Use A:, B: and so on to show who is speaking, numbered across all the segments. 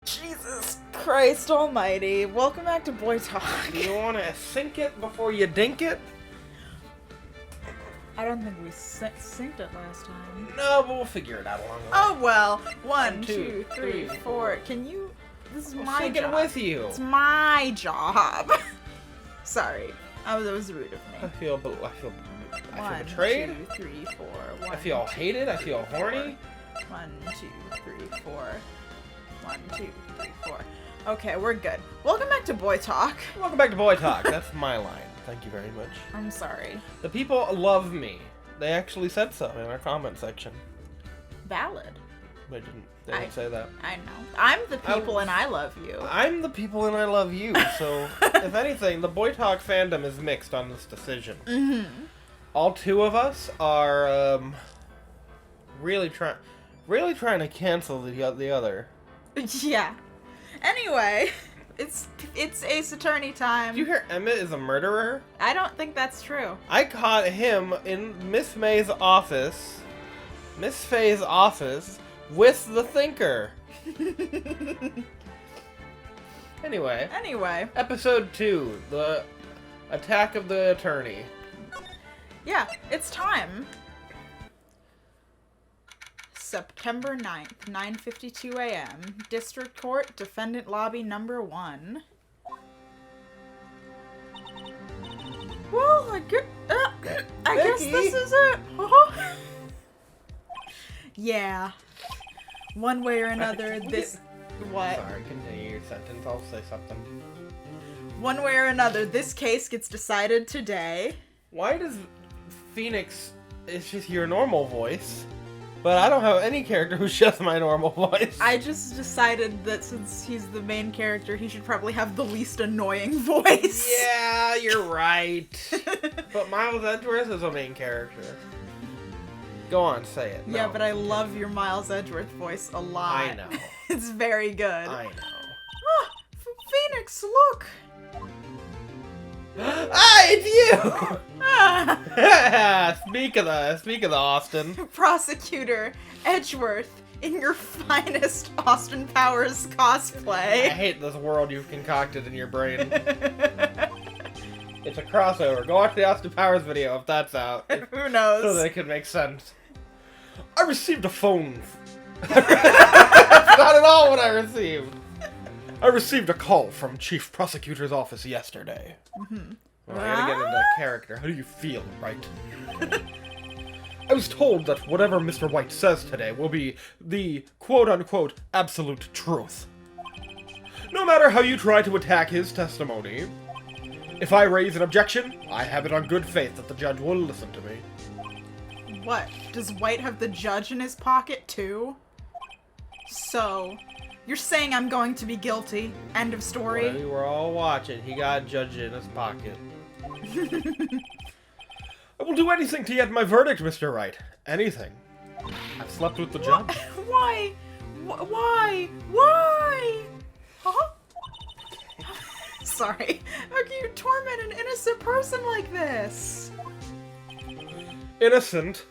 A: Jesus Christ almighty. Welcome back to Boy Talk.
B: You want to sink it before you dink it?
A: I don't think we synced it last time.
B: No, but we'll figure it out along the way.
A: Oh well. One,
B: 1,
A: 2, 3, 4. Can you... This is my
B: sink
A: job.
B: it with you.
A: It's my job. Sorry. That was rude of
B: I
A: me.
B: feel
A: 1,
B: betrayed.
A: 2, 3, 4.
B: I feel hated. I feel horny.
A: 1, 2, 3, 4. 1, 2, 3, 4. Okay, we're good. Welcome back to Boy Talk.
B: Welcome back to Boy Talk. That's my line. Thank you very much.
A: I'm sorry.
B: The people love me. They actually said so in our comment section.
A: Valid.
B: They didn't say that.
A: I know. I'm the people and I love you.
B: I'm the people and I love you. So, if anything, the Boy Talk fandom is mixed on this decision.
A: Mm-hmm.
B: All two of us are really trying to cancel the other.
A: Yeah. Anyway, it's Ace Attorney time.
B: Did you hear Emmett is a murderer?
A: I don't think that's true.
B: I caught him in Miss May's office. Miss Faye's office with the Thinker. Anyway, episode 2, the attack of the attorney.
A: Yeah, it's time. September 9th, 9:52 a.m. District Court, Defendant Lobby number 1. Well, I guess this is it. Yeah. One way or another, this... What?
B: Sorry, continue your sentence. I'll say something.
A: One way or another, this case gets decided today.
B: Why does Phoenix... It's just your normal voice. But I don't have any character who's just my normal voice.
A: I just decided that since he's the main character, he should probably have the least annoying voice.
B: Yeah, you're right. But Miles Edgeworth is a main character. Go on, say it. No.
A: Yeah, but I love your Miles Edgeworth voice a lot.
B: I know.
A: It's very good.
B: I know.
A: Ah, Phoenix, look!
B: Ah, it's you!
A: Ah.
B: Speak of the Austin.
A: Prosecutor Edgeworth in your finest Austin Powers cosplay.
B: I hate this world you've concocted in your brain. It's a crossover. Go watch the Austin Powers video if that's out.
A: Who knows?
B: So that it could make sense. I received a phone. That's not at all what I received. I received a call from Chief Prosecutor's office yesterday.
A: Mm-hmm.
B: Well, I gotta get into character. How do you feel, Wright? I was told that whatever Mr. White says today will be the quote-unquote absolute truth. No matter how you try to attack his testimony, if I raise an objection, I have it on good faith that the judge will listen to me.
A: What? Does White have the judge in his pocket, too? So, you're saying I'm going to be guilty? End of story?
B: Well, we were all watching. He got a judge in his pocket. I will do anything to get my verdict, Mr. Wright. Anything. I've slept with the judge.
A: Why? Why? Why? Huh? Sorry. How can you torment an innocent person like this?
B: Innocent?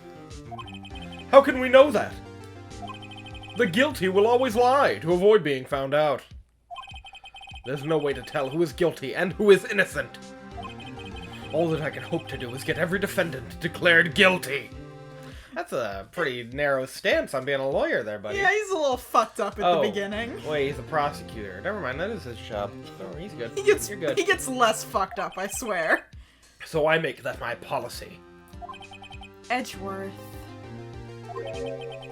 B: How can we know that? The guilty will always lie to avoid being found out. There's no way to tell who is guilty and who is innocent. All that I can hope to do is get every defendant declared guilty. That's a pretty narrow stance on being a lawyer there, buddy.
A: Yeah, he's a little fucked up at the beginning.
B: Wait, he's a prosecutor. Never mind, that is his job. Oh, he's good.
A: You're good. He gets less fucked up, I swear.
B: So I make that my policy.
A: Edgeworth.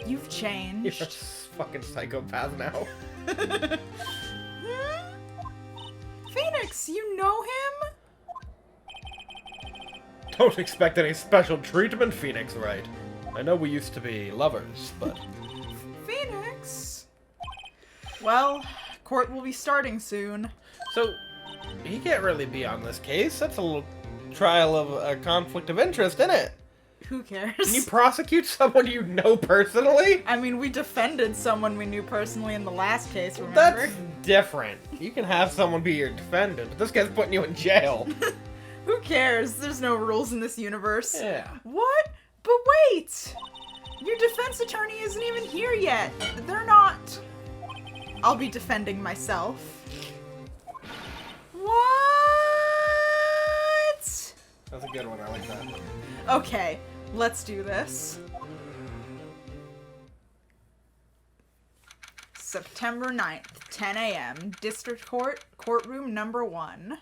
A: You've changed.
B: You're a fucking psychopath now.
A: Phoenix, you know him?
B: Don't expect any special treatment, Phoenix, right? I know we used to be lovers, but...
A: Phoenix? Well, court will be starting soon.
B: So, he can't really be on this case. That's a little trial of a conflict of interest, isn't it?
A: Who cares?
B: Can you prosecute someone you know personally?
A: I mean, we defended someone we knew personally in the last case, remember?
B: That's different. You can have someone be your defendant, but this guy's putting you in jail.
A: Who cares? There's no rules in this universe.
B: Yeah.
A: What? But wait! Your defense attorney isn't even here yet. They're not... I'll be defending myself. What?
B: That's a good one, I like that.
A: Okay, let's do this. September 9th, 10 a.m., District Court, Courtroom number 1.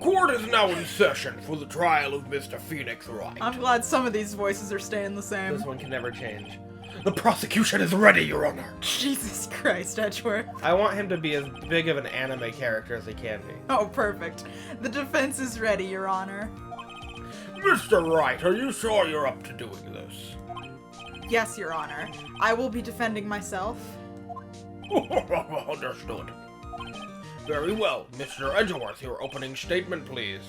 B: Court is now in session for the trial of Mr. Phoenix Wright.
A: I'm glad some of these voices are staying the same.
B: This one can never change. The prosecution is ready, Your Honor.
A: Jesus Christ, Edgeworth.
B: I want him to be as big of an anime character as he can be.
A: Oh, perfect. The defense is ready, Your Honor.
B: Mr. Wright, are you sure you're up to doing this?
A: Yes, Your Honor. I will be defending myself.
B: Understood. Very well. Mr. Edgeworth, your opening statement, please.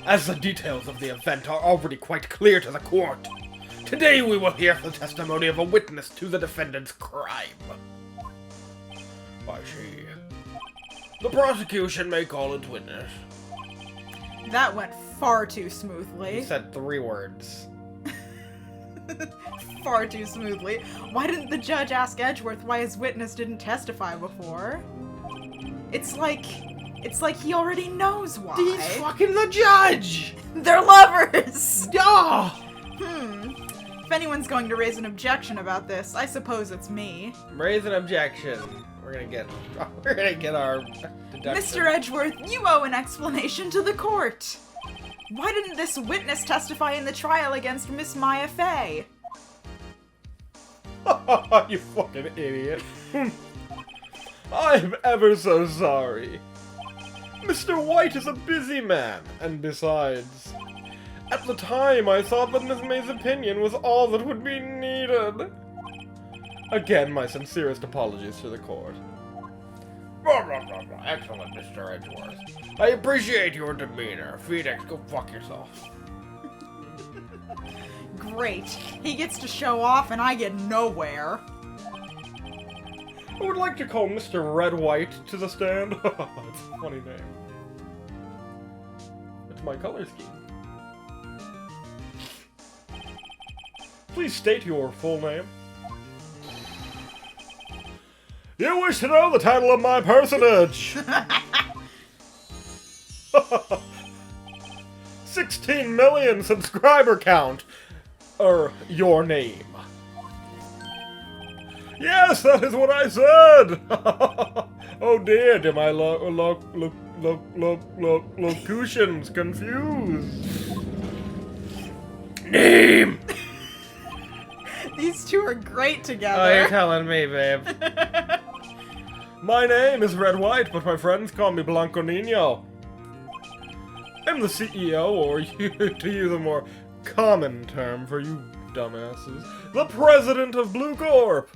B: As the details of the event are already quite clear to the court, today we will hear the testimony of a witness to the defendant's crime. I see. The prosecution may call its witness.
A: That went far too smoothly.
B: He said 3 words.
A: Far too smoothly. Why didn't the judge ask Edgeworth why his witness didn't testify before? It's like he already knows why.
B: He's fucking the judge!
A: They're lovers!
B: Yeah!
A: If anyone's going to raise an objection about this, I suppose it's me.
B: Raise an objection. We're gonna get our deduction.
A: Mr. Edgeworth, you owe an explanation to the court. Why didn't this witness testify in the trial against Miss Maya Fey?
B: You fucking idiot. I'm ever so sorry. Mr. White is a busy man, and besides, at the time I thought that Miss May's opinion was all that would be needed. Again, my sincerest apologies to the court. Excellent, Mr. Edgeworth. I appreciate your demeanor. Phoenix, go fuck yourself.
A: Great. He gets to show off and I get nowhere.
B: I would like to call Mr. Red White to the stand. It's a funny name. It's my color scheme. Please state your full name. You wish to know the title of my personage? 16 million subscriber count. Your name. Yes, that is what I said! Oh dear, do my locutions confused? Name!
A: These two are great together.
B: Oh, you're telling me, babe. My name is Red White, but my friends call me Blanco Nino. I'm the CEO, or to use a more common term for you dumbasses, the president of Blue Corp.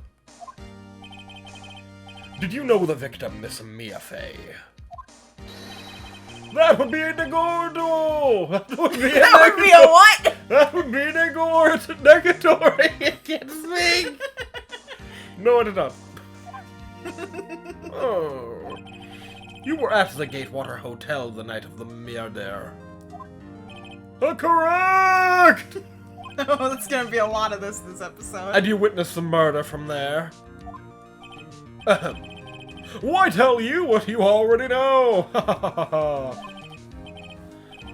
B: Did you know the victim, Miss Mia Fey? That would be a negordo! That would be
A: a what?
B: That would be negatory! I can't speak! No, I did not. Oh. You were at the Gatewater Hotel the night of the murder. Correct!
A: Oh, that's gonna be a lot of this episode.
B: And you witnessed the murder from there. Why tell you what you already know?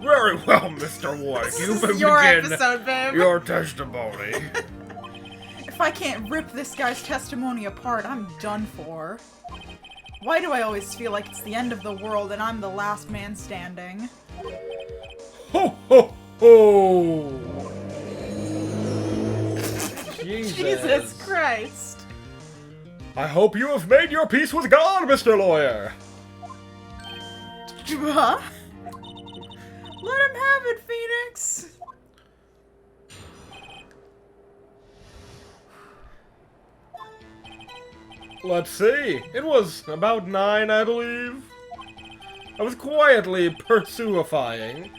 B: Very well, Mr. White. You
A: This is your episode, babe.
B: your testimony.
A: If I can't rip this guy's testimony apart, I'm done for. Why do I always feel like it's the end of the world and I'm the last man standing?
B: Ho ho ho!
A: Jesus Christ.
B: I hope you have made your peace with God, Mr. Lawyer.
A: Huh? Let him have it, Phoenix.
B: Let's see. It was about 9, I believe. I was quietly perusifying,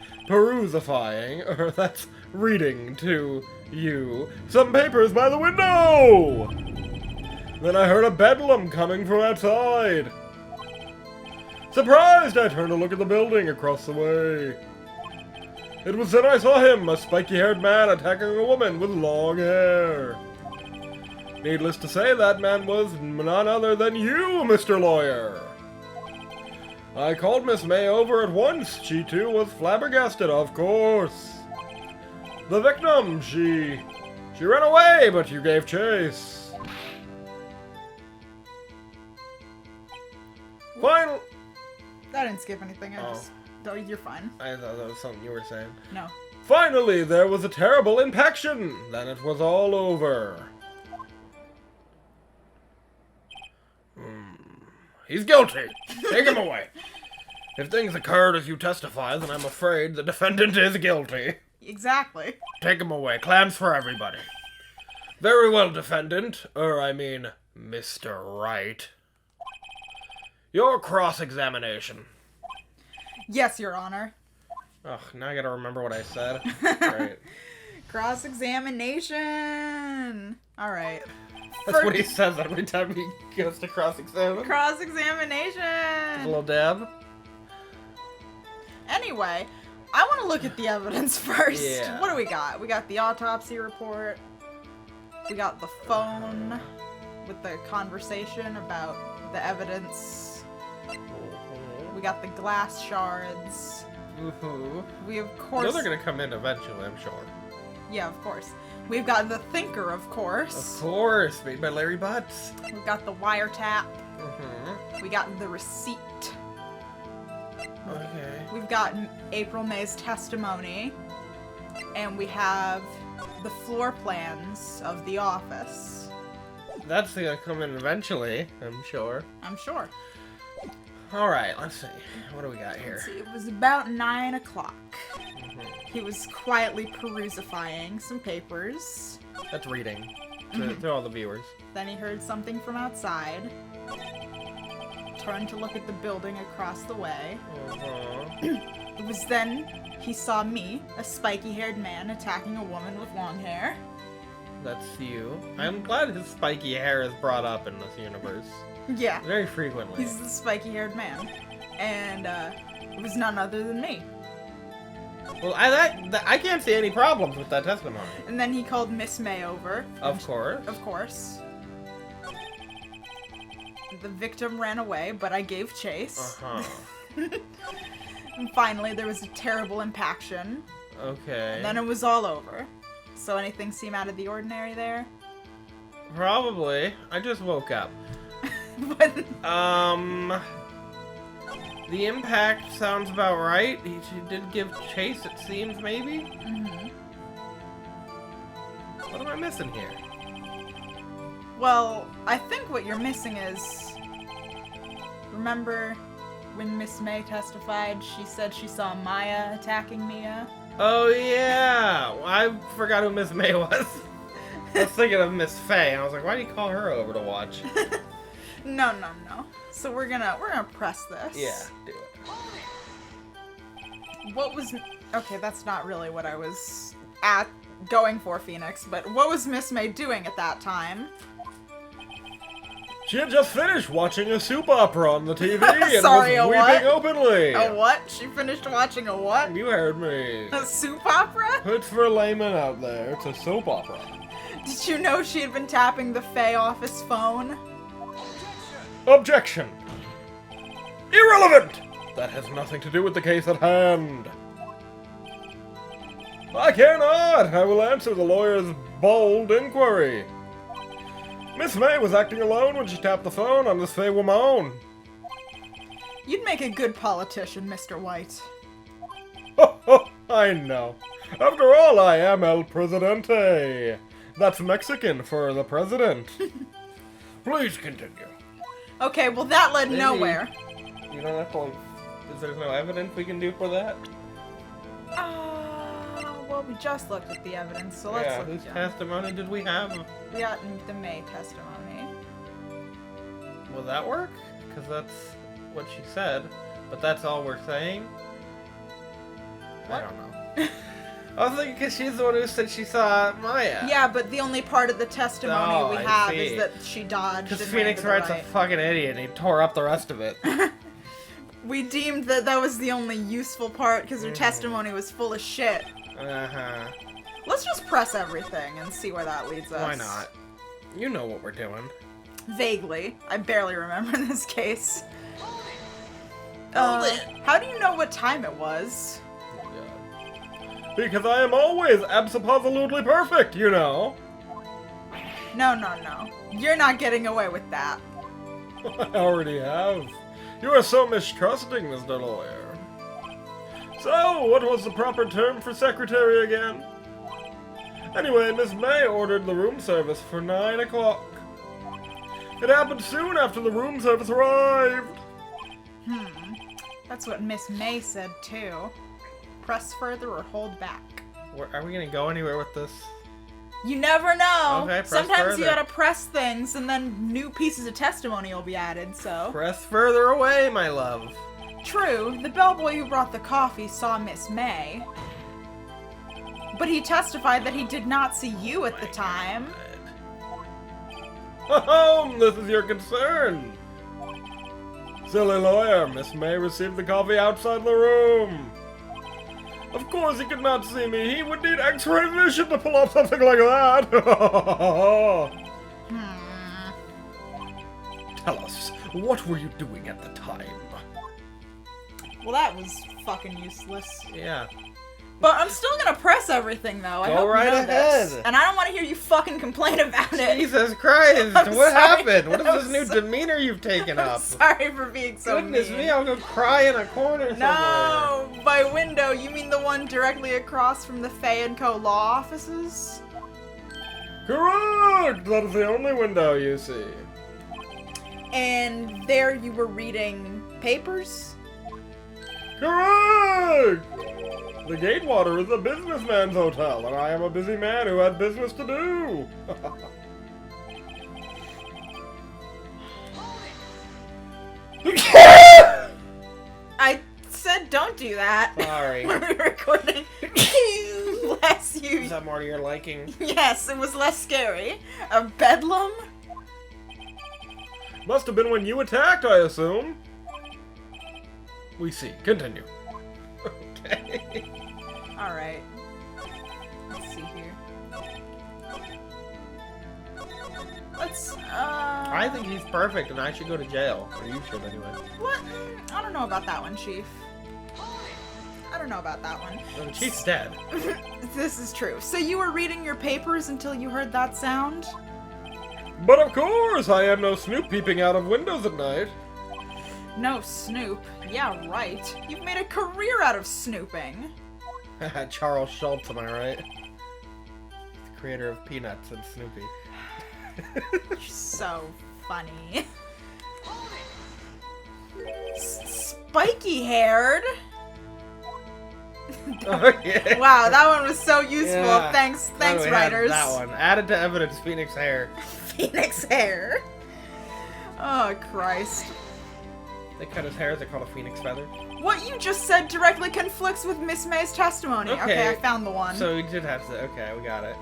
B: or that's reading to you, some papers by the window! Then I heard a bedlam coming from outside. Surprised, I turned to look at the building across the way. It was then I saw him, a spiky-haired man attacking a woman with long hair. Needless to say, that man was none other than you, Mr. Lawyer. I called Miss May over at once. She, too, was flabbergasted, of course. The victim, she ran away, but you gave chase. Final...
A: I didn't skip anything. Oh, you're fine.
B: I thought that was something you were saying.
A: No.
B: Finally, there was a terrible impaction. Then it was all over. He's guilty. Take him away. If things occurred as you testify, then I'm afraid the defendant is guilty.
A: Exactly.
B: Take him away. Clams for everybody. Very well, defendant. I mean, Mr. Wright. Your cross-examination.
A: Yes, Your Honor.
B: Ugh, now I gotta remember what I said. Right.
A: Cross-examination. Alright.
B: That's what he says every time he goes to cross-examine.
A: Cross-examination.
B: A little dab.
A: Anyway, I want to look at the evidence first.
B: Yeah.
A: What do we got? We got the autopsy report. We got the phone with the conversation about the evidence. We got the glass shards. We, of course...
B: Those are going to come in eventually, I'm sure.
A: Yeah, of course. We've got the thinker, of course.
B: Of course, made by Larry Butts.
A: We've got the wiretap. We got the receipt.
B: Okay.
A: We've got April May's testimony. And we have the floor plans of the office.
B: That's going to come in eventually, I'm sure.
A: I'm sure.
B: Alright, let's see. What do we got here?
A: Let's see, it was about 9 o'clock. He was quietly perusifying some papers.
B: That's reading to all the viewers.
A: Then he heard something from outside. Turned to look at the building across the way. It was then he saw me, a spiky-haired man, attacking a woman with long hair.
B: That's you. I'm glad his spiky hair is brought up in this universe.
A: Yeah.
B: Very frequently.
A: He's the spiky-haired man. And, it was none other than me.
B: Well, I can't see any problems with that testimony.
A: And then he called Miss May over.
B: Of course.
A: Of course. The victim ran away, but I gave chase. And finally, there was a terrible impaction.
B: Okay.
A: And then it was all over. So anything seem out of the ordinary there?
B: Probably. I just woke up.
A: But...
B: The impact sounds about right. She did give chase, it seems, maybe? What am I missing here?
A: Well, I think what you're missing is... Remember when Miss May testified, she said she saw Maya attacking Mia?
B: Oh, yeah! I forgot who Miss May was. I was thinking of Miss Faye, and I was like, why do you call her over to watch?
A: No. So we're gonna press this.
B: Yeah, do it.
A: What was... Okay, that's not really what I was going for, Phoenix, but what was Miss May doing at that time?
B: She had just finished watching a soap opera on the TV and
A: Sorry,
B: was weeping openly.
A: A what? She finished watching a what?
B: You heard me.
A: A soap opera?
B: It's for laymen out there. It's a soap opera.
A: Did you know she had been tapping the Faye office phone?
B: Objection! Irrelevant! That has nothing to do with the case at hand. I cannot! I will answer the lawyer's bold inquiry. Miss May was acting alone when she tapped the phone on this Faye woman.
A: You'd make a good politician, Mr. White.
B: Oh, I know. After all, I am El Presidente. That's Mexican for the president. Please continue.
A: Okay, well that led nowhere.
B: You don't have to, like, there's no evidence we can do for that?
A: Well, we just looked at the evidence, so let's look
B: whose
A: again.
B: testimony did we have?
A: We got the May testimony.
B: Will that work? Because that's what she said, but that's all we're saying?
A: What?
B: I don't know. I was thinking because she's the one who said she saw Maya.
A: Yeah, but the only part of the testimony we have is that she dodged.
B: Because
A: and
B: Phoenix
A: ran to
B: Wright's
A: the
B: a
A: right.
B: fucking idiot and he tore up the rest of it.
A: We deemed that that was the only useful part because her testimony was full of shit.
B: Uh-huh.
A: Let's just press everything and see where that leads us.
B: Why not? You know what we're doing.
A: Vaguely. I barely remember this case.
B: Hold it.
A: How do you know what time it was?
B: Because I am always abso-positively perfect, you know.
A: No, no, no. You're not getting away with that.
B: I already have. You are so mistrusting, Mr. Lawyer. So, what was the proper term for secretary again? Anyway, Miss May ordered the room service for 9 o'clock. It happened soon after the room service arrived.
A: That's what Miss May said, too. Press further or hold back.
B: Are we gonna go anywhere with this?
A: You never know.
B: Okay, press
A: Sometimes you
B: further.
A: gotta press things and then new pieces of testimony will be added, so.
B: Press further away, my love.
A: True, the bellboy who brought the coffee saw Miss May. But he testified that he did not see you at the time.
B: Oh, this is your concern. Silly lawyer, Miss May received the coffee outside the room. Of course he could not see me. He would need X-ray vision to pull off something like that. Tell us, what were you doing at the time?
A: Well, that was fucking useless.
B: Yeah.
A: But I'm still gonna press everything, though. I
B: Go
A: hope
B: right
A: you know this.
B: ahead.
A: And I don't want to hear you fucking complain about it.
B: Jesus Christ,
A: I'm
B: what
A: sorry.
B: happened? What is
A: I'm
B: this new
A: so-
B: demeanor you've taken
A: I'm
B: up?
A: sorry for being so
B: Goodness
A: mean.
B: me, I'll go cry in a corner somewhere.
A: No, by window, you mean the one directly across from the Fay & Co. law offices?
B: Correct! That is the only window you see.
A: And there you were reading papers?
B: Correct! The Gatewater is a businessman's hotel, and I am a busy man who had business to do.
A: I said don't do that.
B: Sorry.
A: When we were recording. Bless you.
B: Is that more to your liking?
A: Yes, it was less scary. A bedlam?
B: Must have been when you attacked, I assume. We see. Continue. Okay.
A: Alright. Let's see here. Let's,
B: I think he's perfect, and I should go to jail. Or you should, anyway.
A: What? I don't know about that one, Chief. I don't know about that one.
B: Well, the chief's dead.
A: This is true. So you were reading your papers until you heard that sound?
B: But of course, I am no snoop peeping out of windows at night.
A: No Snoop. Yeah, right. You've made a career out of snooping.
B: Charles Schultz, am I right? The creator of Peanuts and Snoopy.
A: You're so funny. Spiky-haired?
B: Okay.
A: Wow, that one was so useful.
B: Yeah.
A: Thanks,
B: Oh, we had
A: writers.
B: That one. Added to evidence, Phoenix hair.
A: Phoenix hair. Oh, Christ.
B: They cut his hair, they call it a phoenix feather.
A: What you just said directly conflicts with Miss May's testimony. Okay, I found the one.
B: So we did have to. Okay, we got it.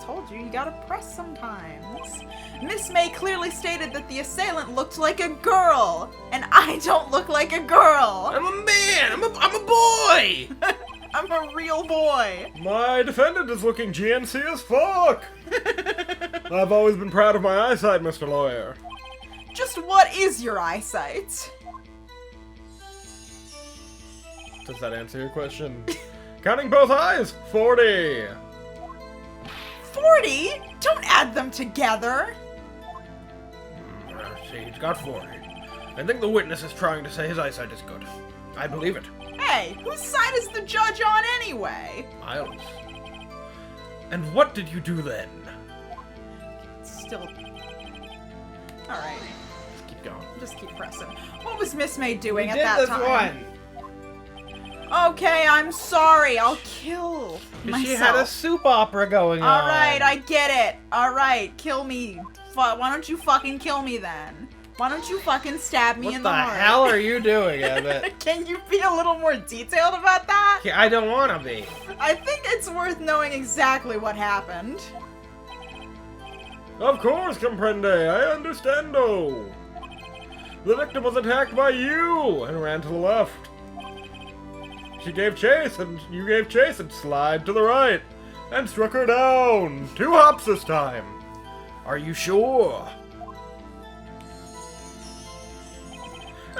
A: Told you gotta press sometimes. Miss May clearly stated that the assailant looked like a girl, and I don't look like a girl.
B: I'm a man. I'm a boy.
A: I'm a real boy.
B: My defendant is looking GNC as fuck. I've always been proud of my eyesight, Mr. Lawyer.
A: Just what is your eyesight?
B: Does that answer your question? Counting both eyes, 40.
A: 40? Don't add them together.
B: See, he's got 40. I think the witness is trying to say his eyesight is good. I believe it.
A: Hey, whose side is the judge on anyway?
B: Miles. And what did you do then?
A: Still. Alright,
B: Keep going.
A: just keep pressing. What was Miss May doing
B: We
A: at
B: did
A: that
B: this
A: time?
B: one.
A: Okay, I'm sorry. I'll kill myself.
B: She had a soap opera going on.
A: Alright, I get it. Alright, kill me. Why don't you fucking kill me then? Why don't you fucking stab me
B: What
A: in
B: the
A: the heart?
B: hell are you doing, Emmett?
A: Can you be a little more detailed about that?
B: I don't want to be.
A: I think it's worth knowing exactly what happened.
B: Of course, comprende. I understando. The victim was attacked by you and ran to the left. She gave chase and you gave chase and slid to the right and struck her down. 2 hops this time. Are you sure?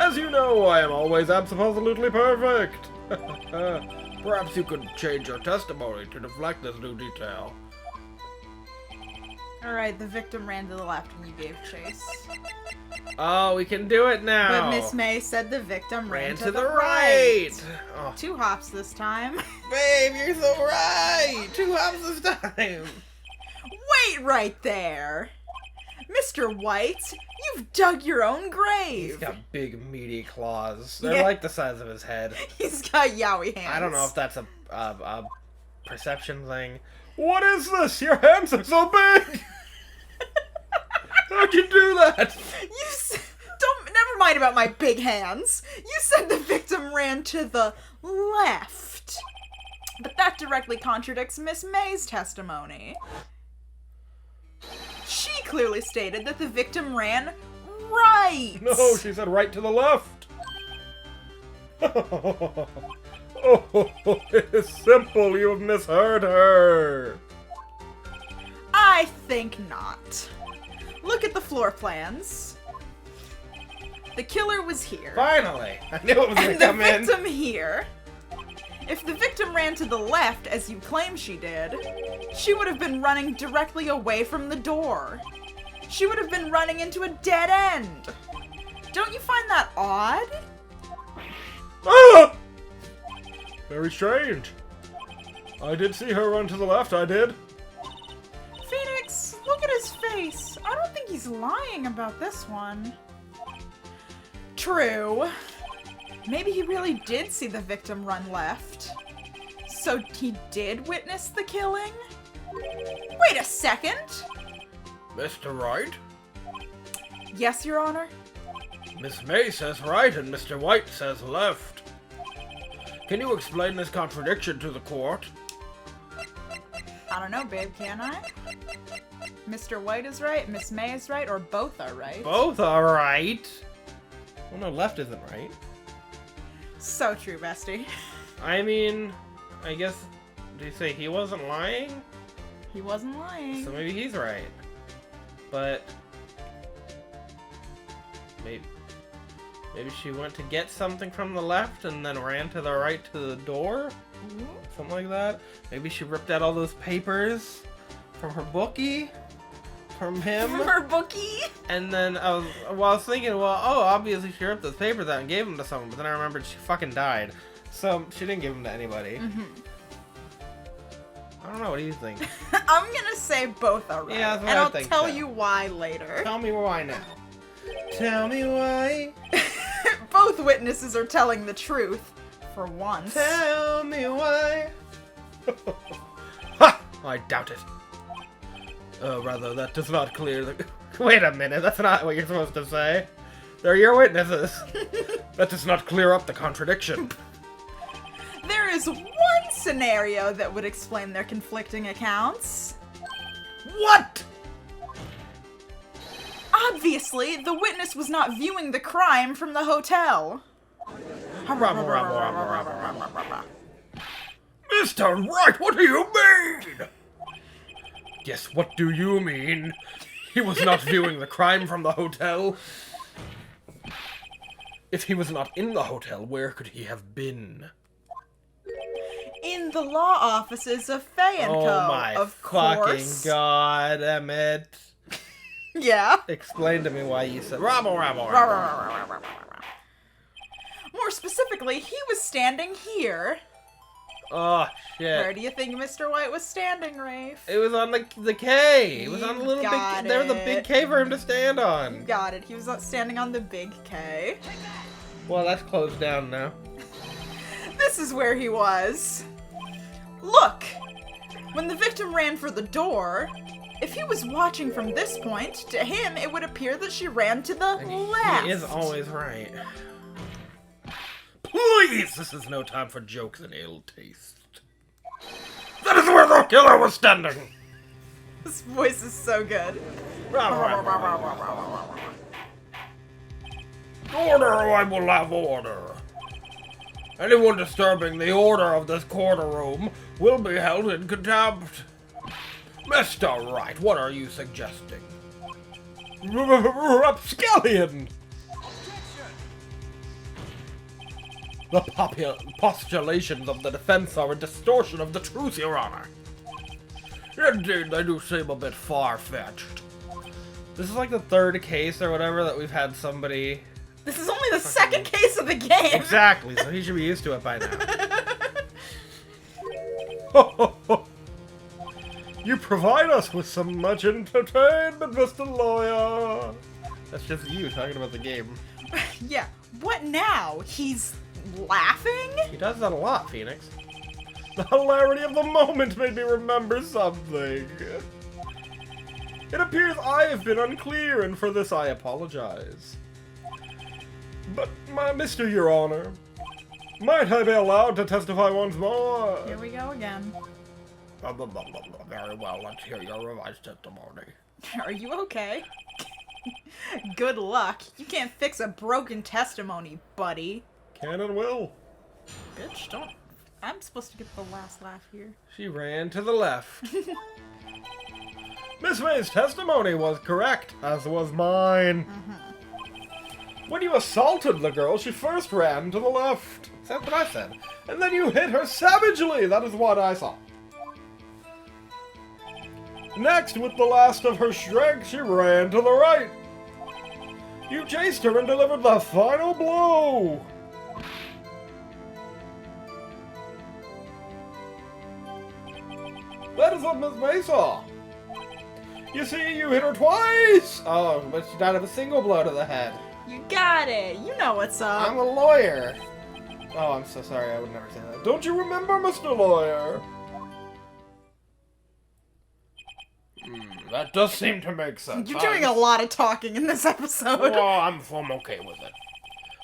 B: As you know, I am always absolutely perfect. Perhaps you could change your testimony to deflect this new detail.
A: Alright, the victim ran to the left and you gave chase.
B: Oh, we can do it now.
A: But Miss May said the victim ran to the
B: right.
A: right.
B: Oh.
A: 2 hops this time.
B: Babe, you're so right. 2 hops this time.
A: Wait right there. Mr. White, you've dug your own grave.
B: He's got big, meaty claws. They're
A: Yeah.
B: like the size of his head.
A: He's got yowie hands.
B: I don't know if that's a perception thing. What is this? Your hands are so big. How'd you do that?
A: Never mind about my big hands. You said the victim ran to the left. But that directly contradicts Miss May's testimony. She clearly stated that the victim ran right.
B: No, she said right to the left. Oh, it is simple. You have misheard her.
A: I think not. Look at the floor plans. The killer was here.
B: Finally, I knew it was going
A: And
B: to
A: the
B: come in.
A: victim here. If the victim ran to the left, as you claim she did, she would have been running directly away from the door. She would have been running into a dead end. Don't you find that odd?
B: Ah! Very strange. I did see her run to the left, I did.
A: Phoenix, look at his face. I don't think he's lying about this one. True. Maybe he really did see the victim run left. So he did witness the killing? Wait a second!
B: Mr. Wright?
A: Yes, Your Honor?
B: Miss May says right and Mr. White says left. Can you explain this contradiction to the court?
A: I don't know, babe, can I? Mr. White is right, Miss May is right, or both are right?
B: Both are right. Well, no, left isn't right.
A: So true, bestie.
B: I mean, I guess, do you say he wasn't lying?
A: He wasn't lying.
B: So maybe he's right. But maybe she went to get something from the left and then ran to the right to the door?
A: Ooh.
B: Something like that. Maybe she ripped out all those papers from her bookie? From him?
A: From her bookie?
B: And then I was thinking, well, oh, obviously she ripped those papers out and gave them to someone, but then I remembered she fucking died. So she didn't give them to anybody.
A: Mm-hmm.
B: I don't know, what do you think?
A: I'm gonna say both are right.
B: Yeah, that's what
A: and
B: I
A: I'll
B: think
A: tell
B: so.
A: you why later.
B: Tell me why now. Tell me why.
A: Both witnesses are telling the truth. For once.
B: Tell me why. Ha! I doubt it. Rather, that does not clear the... Wait a minute, that's not what you're supposed to say. They're your witnesses. That does not clear up the contradiction.
A: There is one scenario that would explain their conflicting accounts.
B: What?
A: Obviously, the witness was not viewing the crime from the hotel.
B: Mr. Wright, what do you mean? Yes, what do you mean? He was not viewing the crime from the hotel. If he was not in the hotel, where could he have been?
A: In the law offices of Fay & Co.
B: Oh my
A: of
B: fucking
A: course.
B: god, Emmett.
A: Yeah.
B: Explain to me why you said rabble.
A: More specifically, he was standing here.
B: Oh,
A: Where
B: shit.
A: do you think Mr. White was standing, Rafe?
B: It was on the K. It was on the
A: You
B: little
A: got
B: big... There was a big
A: it.
B: K for him to stand
A: You
B: on.
A: got it. He was standing on the big K.
B: Well, that's closed down now.
A: This is where he was. Look! When the victim ran for the door, if he was watching from this point, to him it would appear that she ran to the left.
B: He is always right. Please! This is no time for jokes and ill taste. That is where the killer was standing!
A: This voice is so good.
B: Order, or I will have order. Anyone disturbing the order of this courtroom will be held in contempt. Mr. Wright, what are you suggesting? Rapscallion! The postulations of the defense are a distortion of the truth, Your Honor. Indeed, they do seem a bit far-fetched. This is like the third case or whatever that we've had somebody...
A: This is only the second case of the game!
B: Exactly, so he should be used to it by now. You provide us with some much entertainment, Mr. Lawyer! That's just you talking about the game.
A: Yeah, what now? He's laughing?
B: He does that a lot, Phoenix. The hilarity of the moment made me remember something. It appears I have been unclear, and for this I apologize. But, Mr. Your Honor, might I be allowed to testify once more?
A: Here we go again.
B: Very well, let's hear your revised testimony.
A: Are you okay? Good luck. You can't fix a broken testimony, buddy.
B: Can and will.
A: Bitch, don't... I'm supposed to get the last laugh here.
B: She ran to the left. Miss May's testimony was correct, as was mine. When you assaulted the girl, she first ran to the left. That's what I said. And then you hit her savagely. That is what I saw. Next, with the last of her strength, she ran to the right. You chased her and delivered the final blow. That is what Miss May saw. You see, you hit her twice. Oh, but she died of a single blow to the head.
A: You got it. You know what's up.
B: I'm a lawyer. Oh, I'm so sorry. I would never say that. Don't you remember, Mr. Lawyer? That does seem to make sense.
A: You're doing a lot of talking in this episode.
B: Well, I'm okay with it.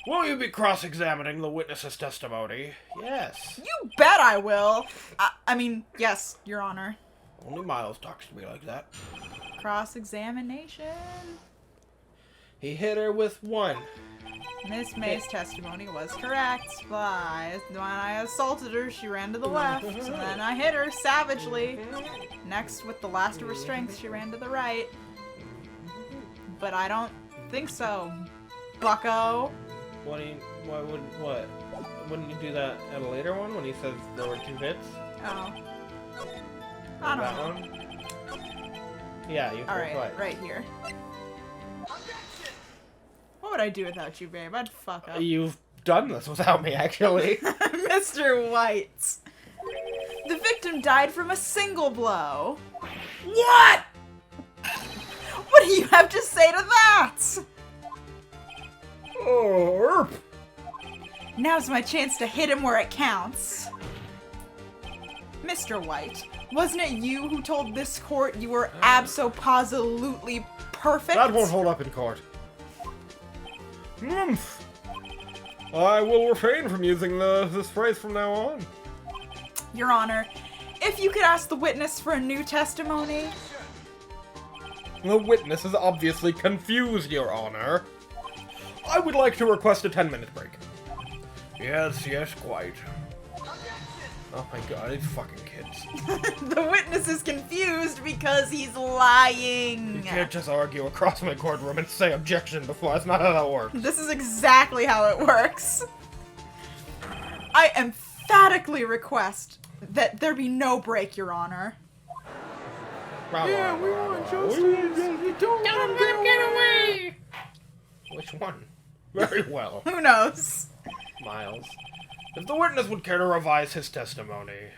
B: Will you be cross-examining the witness's testimony? Yes.
A: You bet I will. I mean, yes, Your Honor.
B: Only Miles talks to me like that.
A: Cross-examination.
B: He hit her with one.
A: Miss May's testimony was correct. When I assaulted her, she ran to the left, and then I hit her savagely. Next, with the last of her strength, she ran to the right. But I don't think so, bucko.
B: What? Wouldn't you do that at a later one when he says there were 2 hits?
A: Oh. I don't know.
B: One? Yeah, you.
A: Alright, right here. What would I do without you, babe? I'd fuck up.
B: You've done this without me, actually.
A: Mr. White. The victim died from a single blow.
B: What?
A: What do you have to say to that?
B: Oh,
A: Now's my chance to hit him where it counts. Mr. White, wasn't it you who told this court you were abso-positively perfect?
B: That won't hold up in court. I will refrain from using this phrase from now on.
A: Your Honor, if you could ask the witness for a new testimony.
B: The witness is obviously confused, Your Honor. I would like to request a 10-minute break. Yes, quite. Oh my god, these fucking kids.
A: The witness is confused because he's lying.
B: You can't just argue across my courtroom and say objection before. That's not how that works.
A: This is exactly how it works. I emphatically request that there be no break, Your Honor.
B: Yeah, we want justice. You don't let him get away. Which one? Very well.
A: Who knows?
B: Miles. If the witness would care to revise his testimony.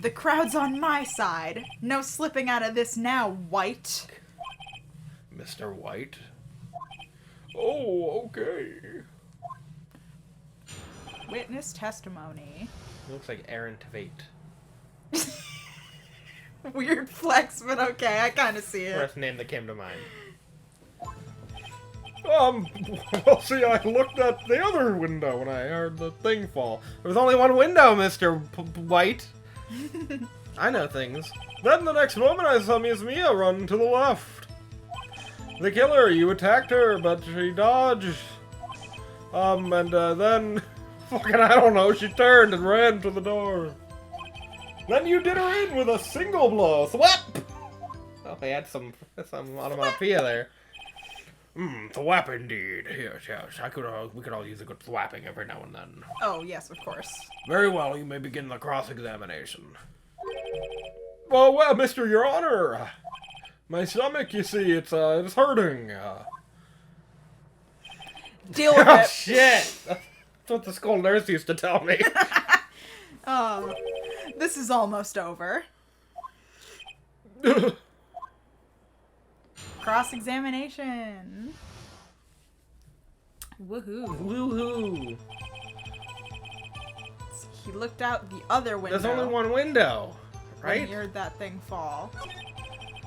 A: The crowd's on my side. No slipping out of this now, White.
B: Mr. White? Oh, okay.
A: Witness testimony.
B: Looks like Aaron Tveit.
A: Weird flex, but okay, I kind of see it.
B: First name that came to mind. Well, see, I looked at the other window when I heard the thing fall. There was only one window, Mr. White. I know things. Then the next moment I saw Miss Mia run to the left. The killer, you attacked her, but she dodged. Then, fucking, I don't know, she turned and ran to the door. Then you did her in with a single blow. Thwap! Oh, they had some onomatopoeia there. Thwap indeed. Yes, we could all use a good thwapping every now and then.
A: Oh, yes, of course.
B: Very well, you may begin the cross-examination. Well, Mr. Your Honor, my stomach, you see, it's hurting.
A: Deal with
B: Oh,
A: it.
B: shit! That's what the school nurse used to tell me.
A: Oh, this is almost over. Cross-examination. Woohoo.
B: Woohoo!
A: He looked out the other window.
B: There's only one window,
A: When
B: right?
A: he heard that thing fall.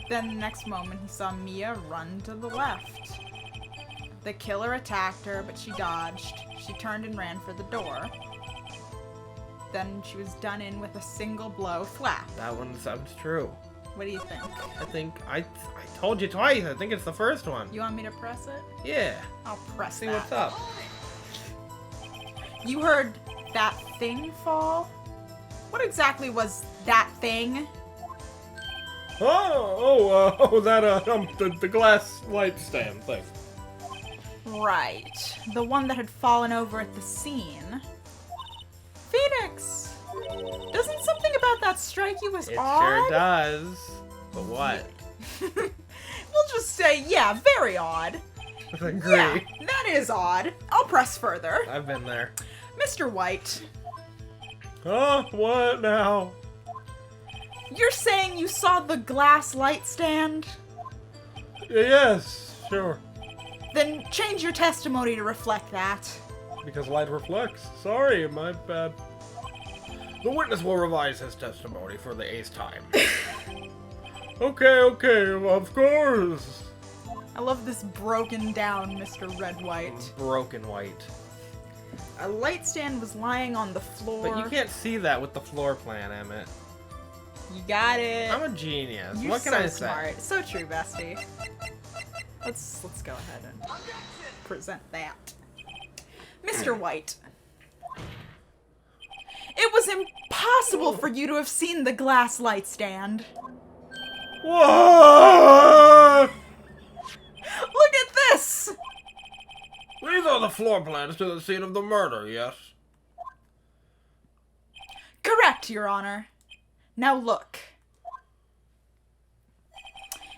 A: Then the next moment he saw Mia run to the left. The killer attacked her, but she dodged. She turned and ran for the door. Then she was done in with a single blow thwap.
B: That one sounds true.
A: What do you think?
B: I think I told you twice. I think it's the first one.
A: You want me to press it?
B: Yeah.
A: I'll press
B: See
A: that.
B: what's up.
A: You heard that thing fall? What exactly was that thing?
B: The glass light stand thing.
A: Right. The one that had fallen over at the scene. Phoenix! Doesn't something about that strike you as
B: It
A: odd?
B: sure does. But what?
A: We'll just say, yeah, very odd.
B: Agree.
A: Yeah, that is odd. I'll press further.
B: I've been there.
A: Mr. White,
B: What now?
A: you're saying you saw the glass light stand?
B: Yes, sure.
A: Then change your testimony to reflect that.
B: Because light reflects. Sorry, my bad. The witness will revise his testimony for the 8th time. Okay, of course.
A: I love this broken down Mr. Red White.
B: Broken white.
A: A light stand was lying on the floor.
B: But you can't see that with the floor plan, Emmett.
A: You got it.
B: I'm a genius.
A: You're
B: What can
A: so
B: I say?
A: smart. So true, bestie. Let's go ahead and present that. Mr. White. It was impossible for you to have seen the glass light stand.
B: What?
A: Look at this!
B: These are the floor plans to the scene of the murder, yes?
A: Correct, Your Honor. Now look.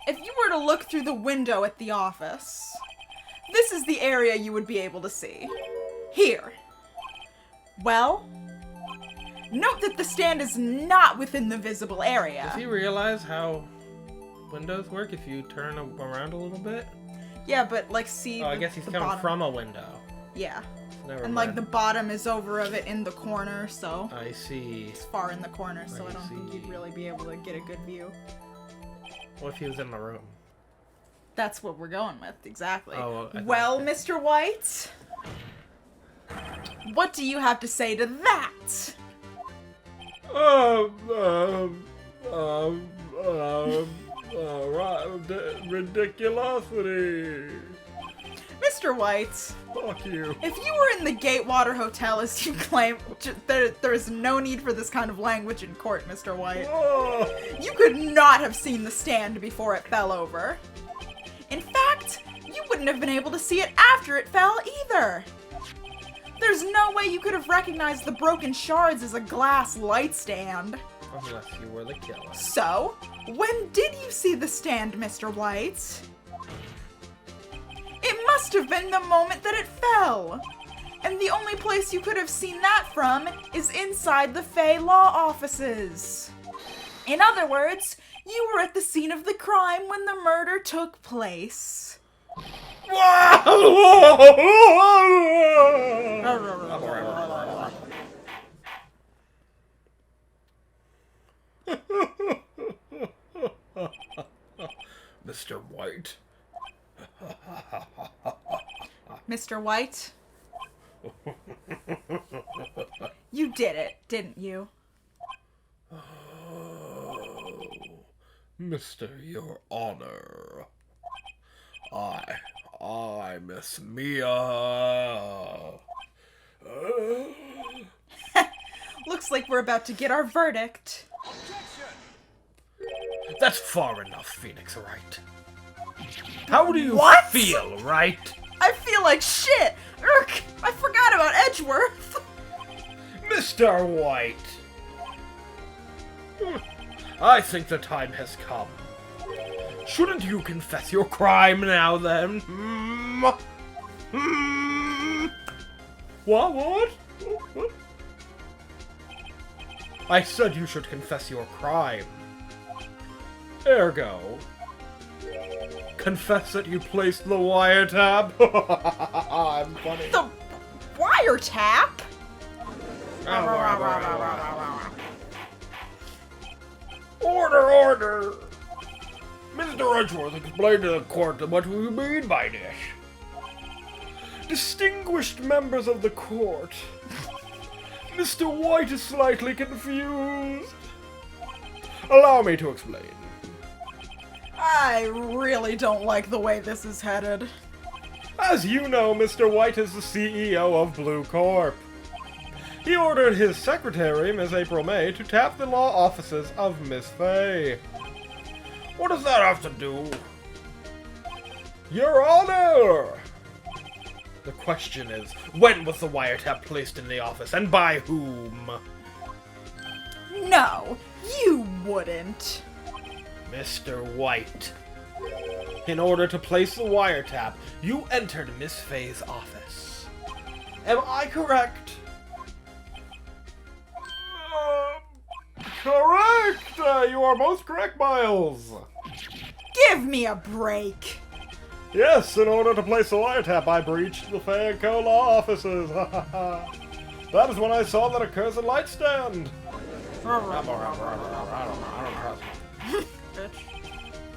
A: If you were to look through the window at the office, this is the area you would be able to see. Here. Well, note that the stand is not within the visible area.
B: Does he realize how windows work if you turn them around a little bit?
A: Yeah, but like see
B: Oh, I guess he's
A: the
B: coming
A: bottom.
B: from a window.
A: Yeah.
B: Never
A: And
B: mind.
A: like the bottom is over of it in the corner, so
B: I see.
A: it's far in the corner, so I
B: I
A: don't think
B: see.
A: you'd really be able to get a good view.
B: What if he was in the room?
A: That's what we're going with, exactly.
B: Oh, I
A: well,
B: thought-
A: Mr. White, what do you have to say to that?
B: Ridiculosity.
A: Mr. White,
B: Fuck you.
A: if you were in the Gatewater Hotel as you claim, there is no need for this kind of language in court, Mr. White.
B: Oh.
A: You could not have seen the stand before it fell over. In fact, you wouldn't have been able to see it after it fell either. There's no way you could have recognized the broken shards as a glass light stand.
B: Unless you were the killer.
A: So, when did you see the stand, Mr. White? It must have been the moment that it fell. And the only place you could have seen that from is inside the Fey Law offices. In other words, you were at the scene of the crime when the murder took place.
B: Mr. White.
A: Mr. White? You did it, didn't you?
B: Oh, Mr. Your Honor, I my Miss Mia.
A: Looks like we're about to get our verdict.
B: That's far enough, Phoenix Wright. How do you
A: What?
B: feel, Wright?
A: I feel like shit! Urk! I forgot about Edgeworth!
B: Mr. White! I think the time has come. Shouldn't you confess your crime now, then? What? What? I said you should confess your crime. Ergo, confess that you placed the wiretap. I'm funny.
A: The wiretap?
B: Order! Mr. Edgeworth, explain to the court what you mean by this. Distinguished members of the court, Mr. White is slightly confused. Allow me to explain.
A: I really don't like the way this is headed.
B: As you know, Mr. White is the CEO of Blue Corp. He ordered his secretary, Miss April May, to tap the law offices of Miss Fay. What does that have to do? Your Honor! The question is, when was the wiretap placed in the office, and by whom?
A: No, you wouldn't.
B: Mr. White. In order to place the wiretap, you entered Miss Fay's office. Am I correct? Correct! You are most correct, Miles.
A: Give me a break.
B: Yes, in order to place the wiretap, I breached the Fay & Co. law offices. That is when I saw that accursed light stand.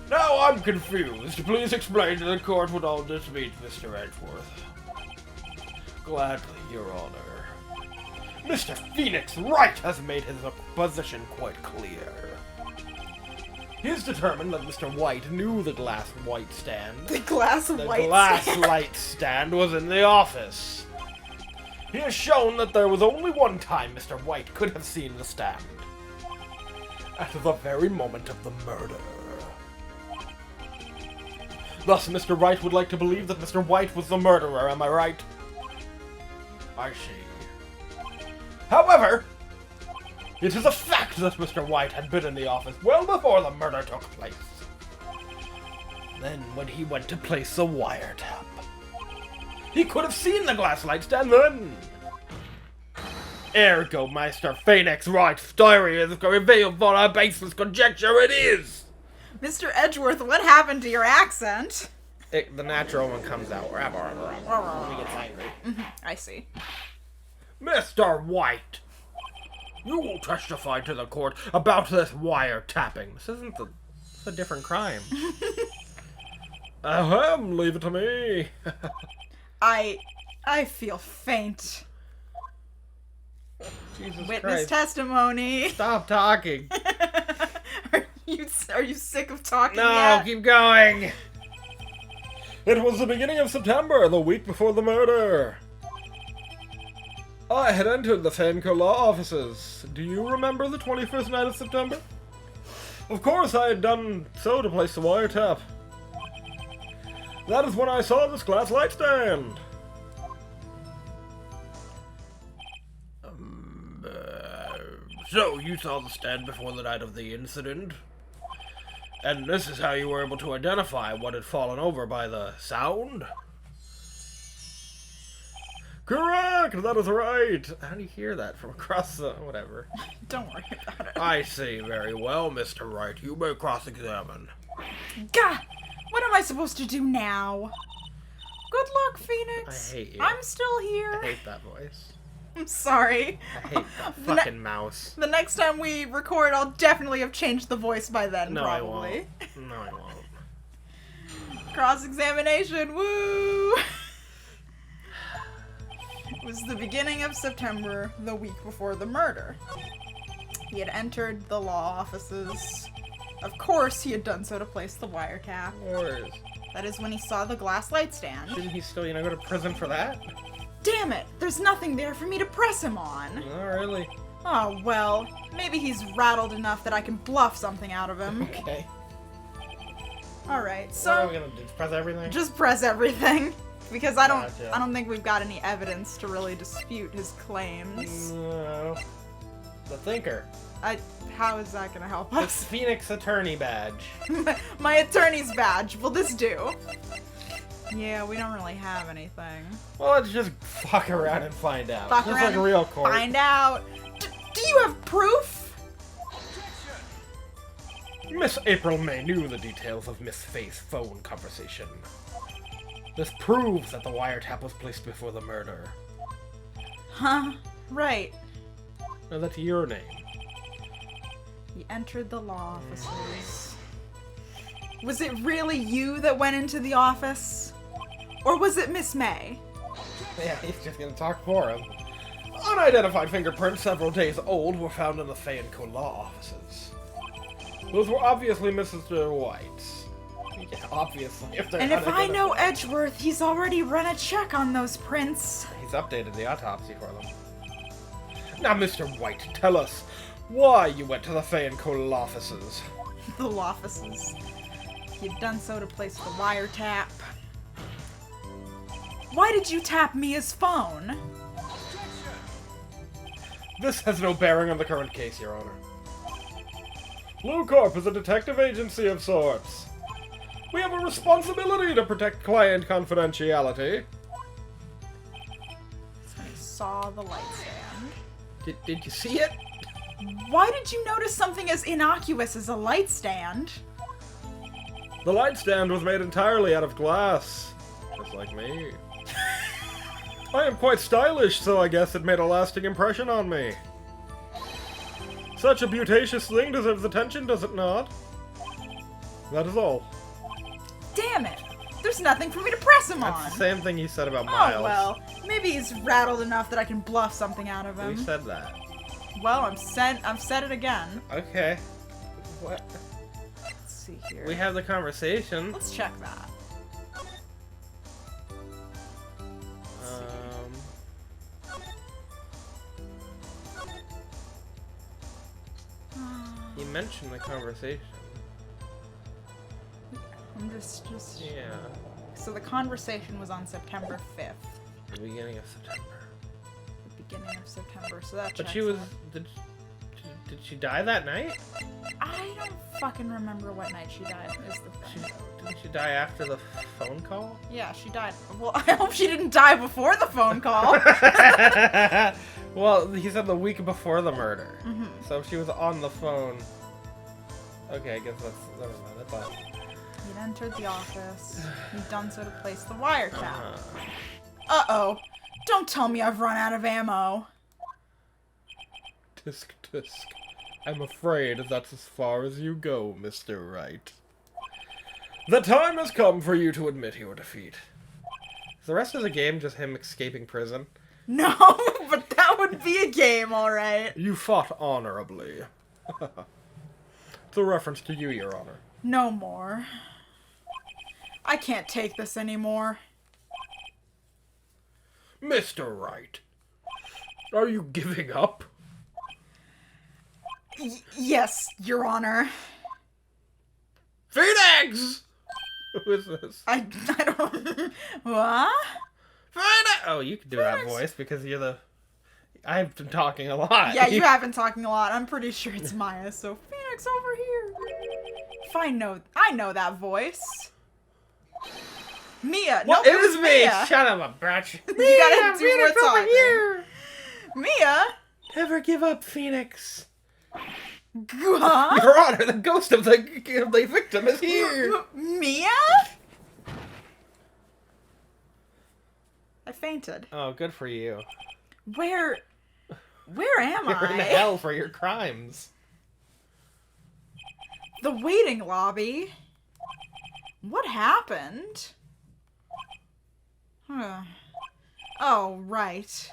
B: Now I'm confused. Please explain to the court what all this means, Mr. Edgeworth. Gladly, Your Honor. Mr. Phoenix Wright has made his position quite clear. He has determined that Mr. White knew the glass white stand.
A: The glass
B: light stand was in the office. He has shown that there was only one time Mr. White could have seen the stand. At the very moment of the murder. Thus, Mr. Wright would like to believe that Mr. White was the murderer, am I right? I see. However, it is a fact that Mr. White had been in the office well before the murder took place. Then, when he went to place the wiretap, he could have seen the glass light stand then. Ergo, Mr. Phoenix Wright's diary is revealed on a baseless conjecture it is.
A: Mr. Edgeworth, what happened to your accent?
B: The natural one comes out. When he gets angry.
A: I see.
B: Mr. White, you will testify to the court about this wiretapping. This isn't it's a different crime. Ahem, leave it to me.
A: I feel faint.
B: Jesus
A: Witness
B: Christ.
A: testimony.
B: Stop talking.
A: Are you sick of talking
B: No,
A: yet?
B: keep going. It was the beginning of September, the week before the murder. I had entered the Fanco law offices. Do you remember the 21st night of September? Of course I had done so to place the wiretap. That is when I saw this glass light stand. So you saw the stand before the night of the incident? And this is how you were able to identify what had fallen over by the sound? Correct! That is right! How do you hear that from across the... whatever.
A: Don't worry about it.
B: I see. Very well, Mr. Wright. You may cross-examine.
A: God! What am I supposed to do now? Good luck, Phoenix.
B: I hate you.
A: I'm still here.
B: I hate that voice.
A: I'm sorry.
B: I hate that fucking mouse.
A: The next time we record, I'll definitely have changed the voice by then,
B: No,
A: probably.
B: I won't. No, I won't.
A: Cross-examination, woo! It was the beginning of September, the week before the murder. He had entered the law offices. Of course, he had done so to place the wiretap.
B: Of course.
A: That is when he saw the glass light stand.
B: Shouldn't he still, go to prison for that?
A: Damn it! There's nothing there for me to press him on.
B: Oh, really?
A: Oh, well, maybe he's rattled enough that I can bluff something out of him.
B: Okay.
A: Alright, so...
B: What are we gonna do? Just press everything?
A: Just press everything. Because I
B: Gotcha.
A: don't think we've got any evidence to really dispute his claims.
B: No. The Thinker.
A: How is that gonna help
B: The
A: us?
B: Phoenix Attorney Badge.
A: My attorney's badge. Will this do? Yeah, we don't really have anything.
B: Well, let's just fuck around and find out.
A: Fuck
B: Just
A: around
B: like a
A: and
B: real court.
A: Find out. Do you have proof?
B: Miss April May knew the details of Miss Faith's phone conversation. This proves that the wiretap was placed before the murder.
A: Huh? Right.
B: Now that's your name.
A: He entered the law offices. Was it really you that went into the office? Or was it Miss May?
B: Yeah, he's just gonna talk for him. Unidentified fingerprints several days old were found in the Fay and Co. law offices. Those were obviously Mrs. White's. Yeah, obviously.
A: And if I know Edgeworth, he's already run a check on those prints.
B: He's updated the autopsy for them. Now, Mr. White, tell us why you went to the Fay and Co. law offices.
A: The law offices. You've done so to place the wiretap. Why did you tap Mia's phone?
B: This has no bearing on the current case, Your Honor. Blue Corp is a detective agency of sorts. We have a responsibility to protect client confidentiality.
A: So he saw the light stand.
B: Did you see it?
A: Why did you notice something as innocuous as a light stand?
B: The light stand was made entirely out of glass. Just like me. I am quite stylish, so I guess it made a lasting impression on me. Such a beauteous thing deserves attention, does it not? That is all.
A: Damn it! There's nothing for me to press him on!
B: That's the same thing you said about Miles.
A: Oh well, maybe he's rattled enough that I can bluff something out of him.
B: You said that.
A: Well, I've said it again.
B: Okay. What?
A: Let's see here.
B: We have the conversation.
A: Let's check that.
B: You mentioned the conversation.
A: I'm just...
B: Yeah.
A: So the conversation was on September 5th.
B: The beginning of September.
A: The beginning of September, so that
B: But
A: checks
B: she was...
A: out.
B: Did she die that night?
A: I don't fucking remember what night she died, is the thing.
B: Didn't she die after the phone call?
A: Yeah, she died. Well, I hope she didn't die before the phone call.
B: Well, he said the week before the murder.
A: Mm-hmm.
B: So if she was on the phone... Okay, I guess that's... Never mind, I thought...
A: He'd entered the office. He'd done so to place the wiretap.
B: Uh-huh.
A: Uh-oh. Don't tell me I've run out of ammo.
B: Tisk tisk. I'm afraid that's as far as you go, Mr. Wright. The time has come for you to admit your defeat. Is the rest of the game just him escaping prison?
A: No, but that would be a game, alright.
B: You fought honorably. It's a reference to you, Your Honor.
A: No more. I can't take this anymore.
B: Mr. Wright, are you giving up?
A: Yes, Your Honor.
B: Phoenix! Who is this?
A: I don't... What?
B: Phoenix! Oh, you can do that voice because you're the... I've been talking a lot.
A: Yeah, you have been talking a lot. I'm pretty sure it's Maya, so Phoenix over here. If I know that voice. Mia.
B: Well,
A: no,
B: it was me!
A: Mia.
B: Shut up, bitch.
A: You gotta do
B: Phoenix
A: what's
B: over
A: on
B: here!
A: Mia?
B: Never give up, Phoenix.
A: Huh?
B: Your Honor, the ghost of the victim is here!
A: Mia? I fainted.
B: Oh, good for you.
A: Where am
B: You're in
A: I?
B: hell for your crimes.
A: The waiting lobby? What happened? Huh. Oh, right.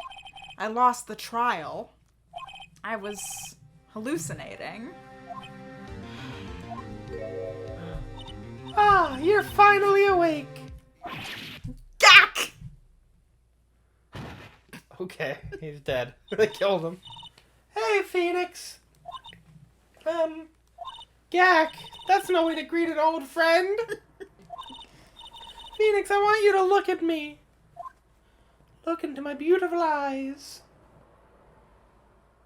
A: I lost the trial. I was hallucinating.
B: Ah, you're finally awake.
A: Gak!
B: Okay, he's dead. They killed him. Hey, Phoenix. Gak, that's no way to greet an old friend. Phoenix, I want you to look at me. Look into my beautiful eyes.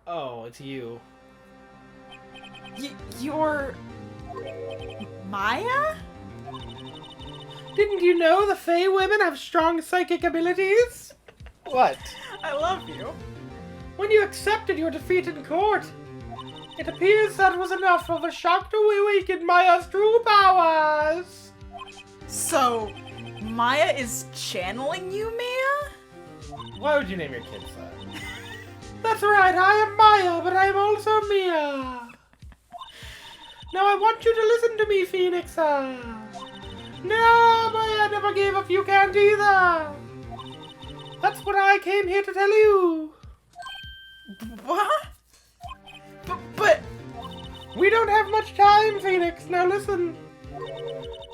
B: Oh, it's you.
A: You're... Maya?
B: Didn't you know the Fey women have strong psychic abilities? What?
A: I love you.
B: When you accepted your defeat in court, it appears that was enough of a shock to awaken Maya's true powers.
A: So, Maya is channeling you, Mia?
B: Why would you name your kids that? That's right, I am Maya, but I am also Mia. Now I want you to listen to me, Phoenix. No, Maya never gave up, you can't either. That's what I came here to tell you.
A: What? But...
B: We don't have much time, Phoenix. Now listen.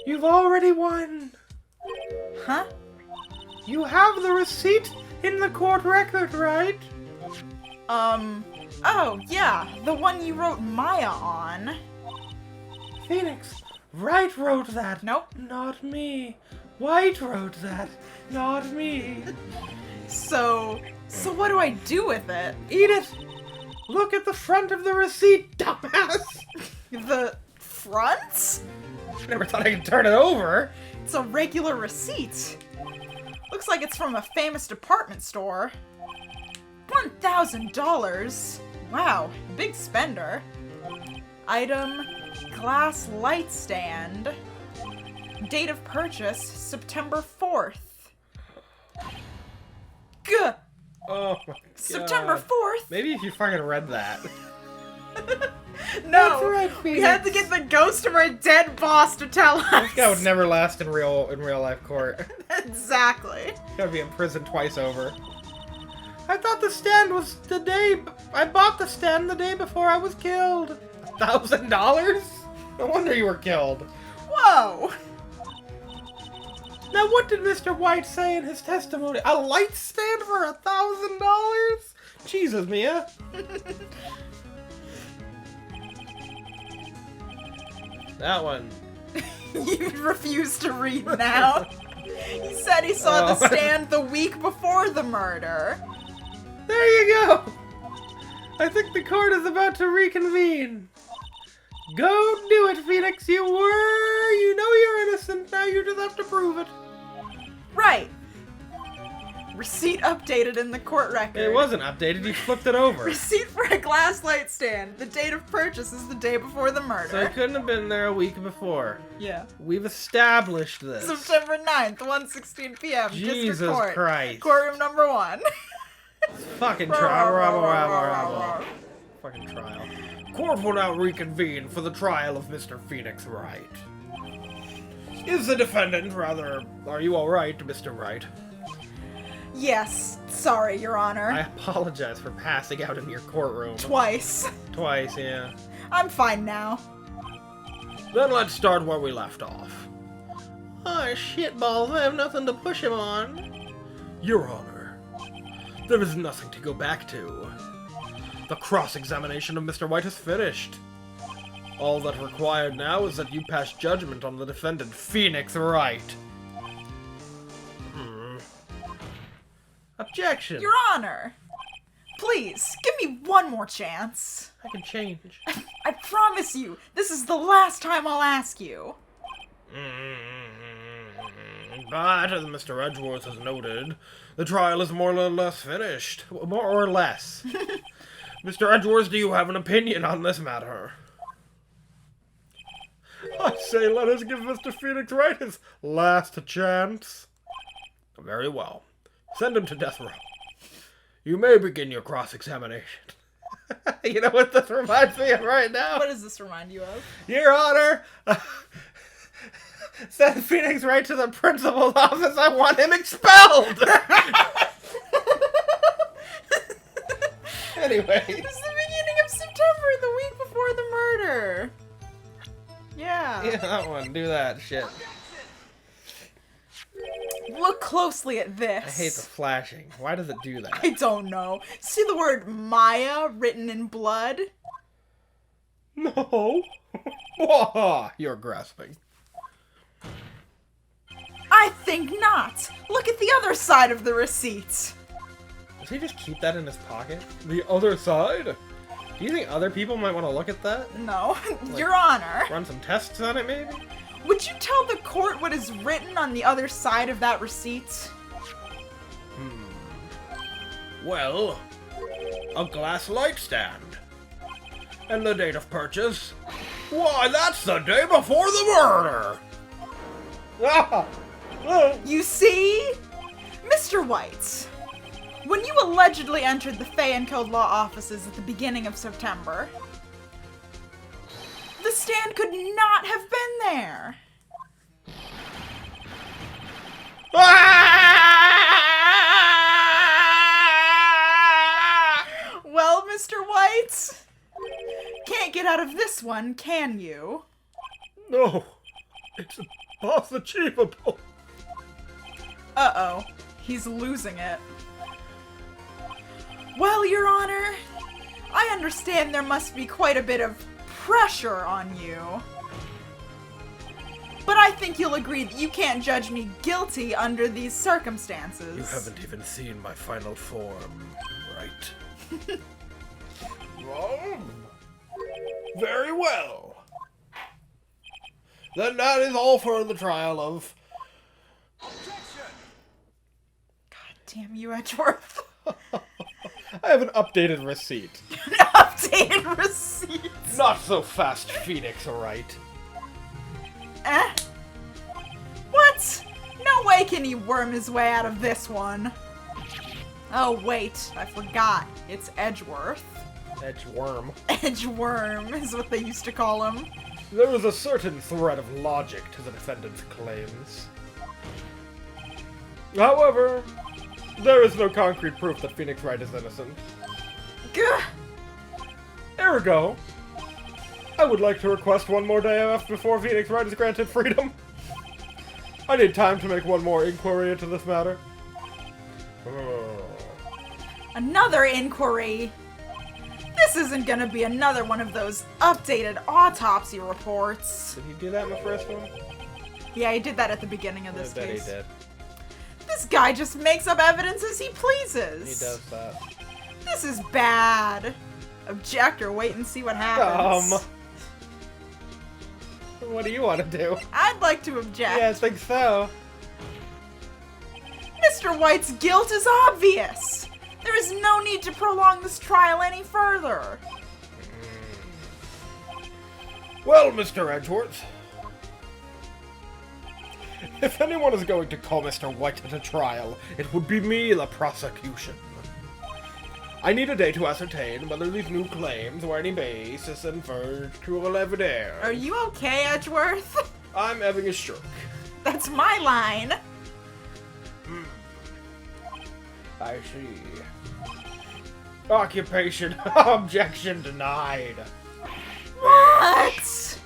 B: You've already won.
A: Huh?
B: You have the receipt in the court record, right?
A: Oh, yeah. The one you wrote Maya on.
B: Phoenix, Wright wrote that.
A: Nope.
B: Not me. White wrote that. Not me.
A: So what do I do with it?
B: Eat it. Look at the front of the receipt, dumbass.
A: The front?
B: Never thought I could turn it over.
A: It's a regular receipt. Looks like it's from a famous department store. $1,000? Wow, big spender. Item, glass light stand. Date of purchase, September 4th. Gah!
B: Oh my god.
A: September 4th?
B: Maybe if you fucking read that.
A: No,
B: That's right,
A: we had to get the ghost of our dead boss to tell us.
B: This guy would never last in real life court.
A: Exactly.
B: Gotta be in prison twice over. I thought the stand was the day... I bought the stand the day before I was killed. $1,000? No wonder you were killed.
A: Whoa!
B: Now what did Mr. White say in his testimony? A light stand for $1,000? Jesus, Mia. That one.
A: You refuse to read now. He said he saw the stand the week before the murder.
B: There you go! I think the court is about to reconvene. Go do it, Phoenix. You know you're innocent. Now you just have to prove it.
A: Right. Receipt updated in the court record.
B: It wasn't updated. You flipped it over.
A: Receipt for a glass light stand. The date of purchase is the day before the murder.
B: So it couldn't have been there a week before.
A: Yeah.
B: We've established this.
A: September 9th, 1:16 p.m.
B: Jesus
A: District Court.
B: Christ.
A: Courtroom number 1.
B: Fucking trial. Fucking trial. Court will now reconvene for the trial of Mr. Phoenix Wright. Is the defendant, rather... Are you alright, Mr. Wright?
A: Yes. Sorry, Your Honor.
B: I apologize for passing out in your courtroom.
A: Twice.
B: Twice, yeah.
A: I'm fine now.
B: Then let's start where we left off. Ah, shitballs, I have nothing to push him on. Your Honor, there is nothing to go back to. The cross-examination of Mr. White is finished. All that required now is that you pass judgment on the defendant, Phoenix Wright. Objection!
A: Your Honor! Please, give me one more chance.
B: I can change.
A: I promise you, this is the last time I'll ask you.
B: But, as Mr. Edgeworth has noted, the trial is more or less finished. More or less. Mr. Edgeworth, do you have an opinion on this matter? I say let us give Mr. Phoenix Wright his last chance. Very well. Send him to death row. You may begin your cross-examination. You know what this reminds me of right now?
A: What does this remind you of?
B: Your Honor, send Phoenix Wright to the principal's office. I want him expelled! Anyway.
A: It's the beginning of September, the week before the murder. Yeah.
B: Yeah, that one. Do that shit.
A: Look closely at this.
B: I hate the flashing. Why does it do that?
A: I don't know. See the word Maya written in blood?
B: No. Whoa, you're grasping.
A: I think not. Look at the other side of the receipt.
B: Does he just keep that in his pocket? The other side? Do you think other people might want to look at that?
A: No, Your Honor.
B: Run some tests on it, maybe?
A: Would you tell the court what is written on the other side of that receipt?
B: Well, a glass light stand. And the date of purchase? Why, that's the day before the murder!
A: You see? Mr. White, when you allegedly entered the Fey & Code Law offices at the beginning of September, the stand could not have been there. Well, Mr. White, can't get out of this one, can you?
B: No, it's impossible.
A: Uh-oh, he's losing it. Well, Your Honor, I understand there must be quite a bit of pressure on you. But I think you'll agree that you can't judge me guilty under these circumstances.
B: You haven't even seen my final form, right? Very well. Then that is all for the trial of...
A: God damn you, Edgeworth.
B: I have an updated receipt.
A: An updated receipt.
B: Not so fast, Phoenix, Wright.
A: Eh? What? No way can he worm his way out of this one. Oh, wait. I forgot. It's Edgeworth.
B: Edgeworm.
A: Edgeworm is what they used to call him.
B: There is a certain thread of logic to the defendant's claims. However, there is no concrete proof that Phoenix Wright is innocent.
A: Gah!
B: Ergo, I would like to request one more day off before Phoenix Wright is granted freedom. I need time to make one more inquiry into this matter.
A: Another inquiry? This isn't gonna be another one of those updated autopsy reports.
B: Did he do that in the first one?
A: Yeah, he did that at the beginning of this
B: I bet
A: case.
B: he did.
A: This guy just makes up evidence as he pleases.
B: He does that.
A: This is bad. Object or wait and see what happens.
B: What do you want to do?
A: I'd like to object.
B: Yeah, I think so.
A: Mr. White's guilt is obvious. There is no need to prolong this trial any further.
B: Well, Mr. Edgeworth, if anyone is going to call Mr. White at a trial, it would be me, the prosecution. I need a day to ascertain whether these new claims were any basis and factual evidence.
A: Are you okay, Edgeworth?
B: I'm having a stroke.
A: That's my line.
B: I see. Occupation objection denied.
A: What?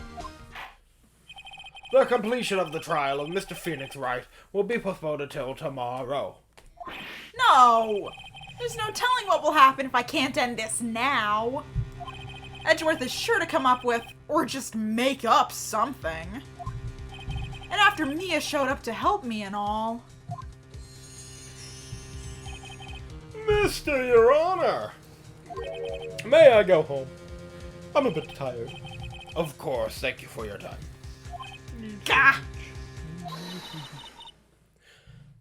B: The completion of the trial of Mr. Phoenix Wright will be postponed until tomorrow.
A: No. There's no telling what will happen if I can't end this now. Edgeworth is sure to come up with, or just make up something. And after Mia showed up to help me and all.
B: Mr. Your Honor! May I go home? I'm a bit tired. Of course, thank you for your time.
A: Gah!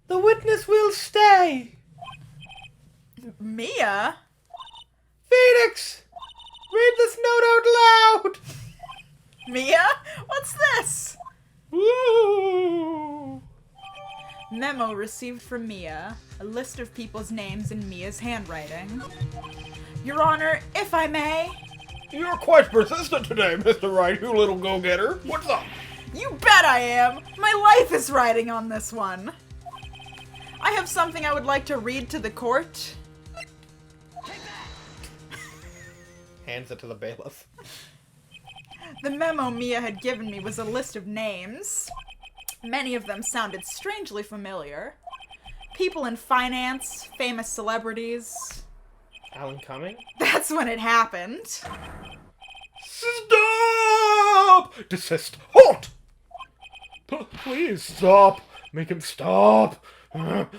B: The witness will stay!
A: Mia?
B: Phoenix! Read this note out loud!
A: Mia? What's this?
B: Woo!
A: Memo received from Mia. A list of people's names in Mia's handwriting. Your Honor, if I may.
B: You're quite persistent today, Mr. Wright, you little go-getter. What's up?
A: You bet I am! My life is riding on this one. I have something I would like to read to the court.
B: Hands it to the bailiff.
A: The memo Mia had given me was a list of names. Many of them sounded strangely familiar. People in finance, famous celebrities.
B: Alan Cumming?
A: That's when it happened.
B: Stop! Desist. Halt! Please stop. Make him stop. How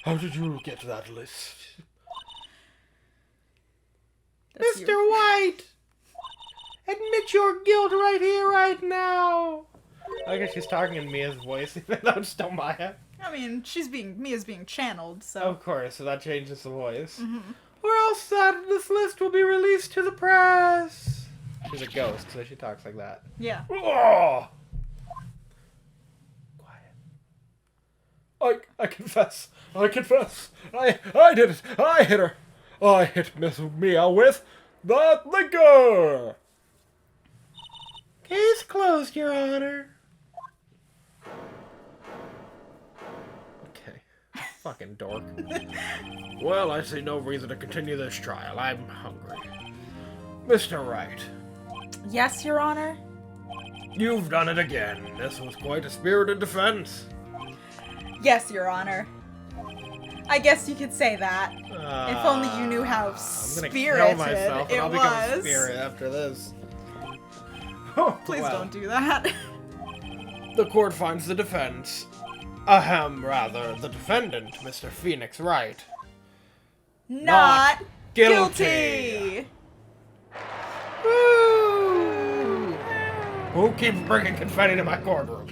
B: did you get that list?
A: That's
B: Mr. White! Admit your guilt right here, right now! I guess she's talking in Mia's voice, even though it's still Maya.
A: I mean, Mia's being channeled, so...
B: Of course, so that changes the voice.
A: Mm-hmm.
B: Or else this list will be released to the press. She's a ghost, so she talks like that.
A: Yeah.
B: Oh! Quiet. I confess. I confess. I did it. I hit her. I hit Miss Mia with that liquor. Case closed, Your Honor. Okay. Fucking dork. Well, I see no reason to continue this trial. I'm hungry. Mr. Wright.
A: Yes, Your Honor?
B: You've done it again. This was quite a spirited defense.
A: Yes, Your Honor. I guess you could say that. If only you knew how spirited
B: I'm gonna kill myself and I'll become a
A: was.
B: spirit after this.
A: Please don't do that.
B: The court finds the defense. The defendant, Mr. Phoenix Wright.
A: Not
B: guilty. Woo! Who keeps bringing confetti to my courtroom?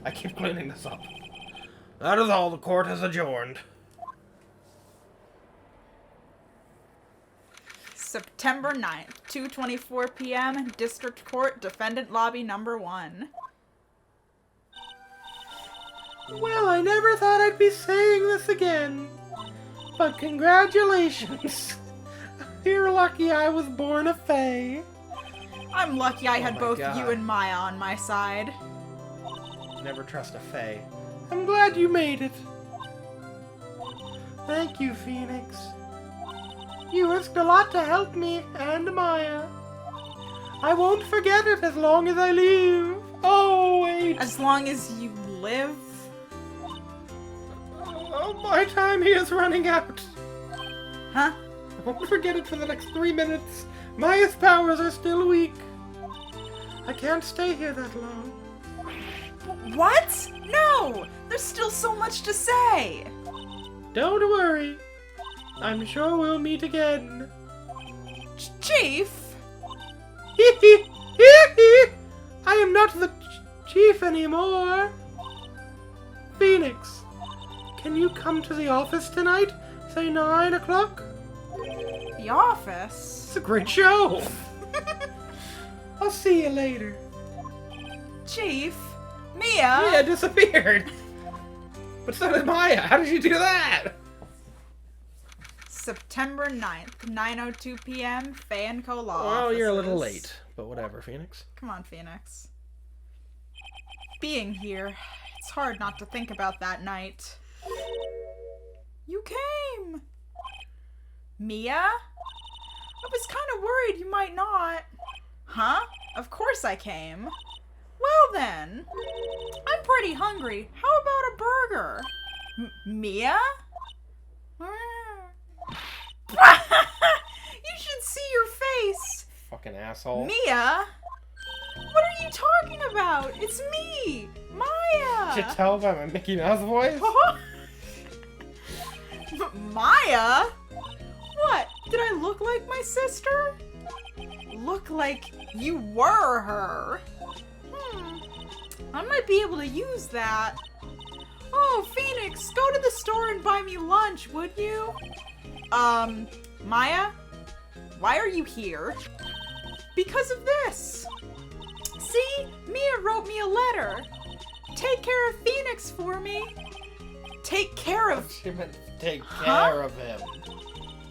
B: I keep cleaning this up. That is all. The court has adjourned.
A: September 9th, 2:24 p.m., District Court, Defendant Lobby Number 1.
B: Well, I never thought I'd be saying this again. But congratulations. You're lucky I was born a fae.
A: I'm lucky I had
B: my
A: both
B: God.
A: you and Maya on my side.
B: Never trust a fae. I'm glad you made it. Thank you, Phoenix. You risked a lot to help me and Maya. I won't forget it as long as I live. Oh, wait.
A: As long as you live?
B: Oh, my time here is running out.
A: Huh?
B: I won't forget it for the next 3 minutes. Maya's powers are still weak. I can't stay here that long.
A: What? No! There's still so much to say!
B: Don't worry. I'm sure we'll meet again.
A: Chief?
B: I am not the chief anymore. Phoenix, can you come to the office tonight? Say 9 o'clock?
A: The office?
B: It's a great show. I'll see you later.
A: Chief? Mia?
B: Mia disappeared. But so did Maya. How did you do that?
A: September 9th, 9:02 p.m., Faye & Co. Law
B: Well, you're a little
A: offices.
B: late. But whatever, Phoenix.
A: Come on, Phoenix. Being here, it's hard not to think about that night. You came! Mia? I was kind of worried you might not. Huh? Of course I came. Well then, I'm pretty hungry. How about a burger? Mia? You should see your face.
B: Fucking asshole.
A: Mia? What are you talking about? It's me, Maya.
B: Did you tell by my Mickey Mouse voice?
A: Maya? What? Did I look like my sister? Look like you were her. I might be able to use that. Oh, Phoenix, go to the store and buy me lunch, would you? Maya? Why are you here? Because of this. See? Mia wrote me a letter. Take care of Phoenix for me. Take care of...
B: She meant take care of him.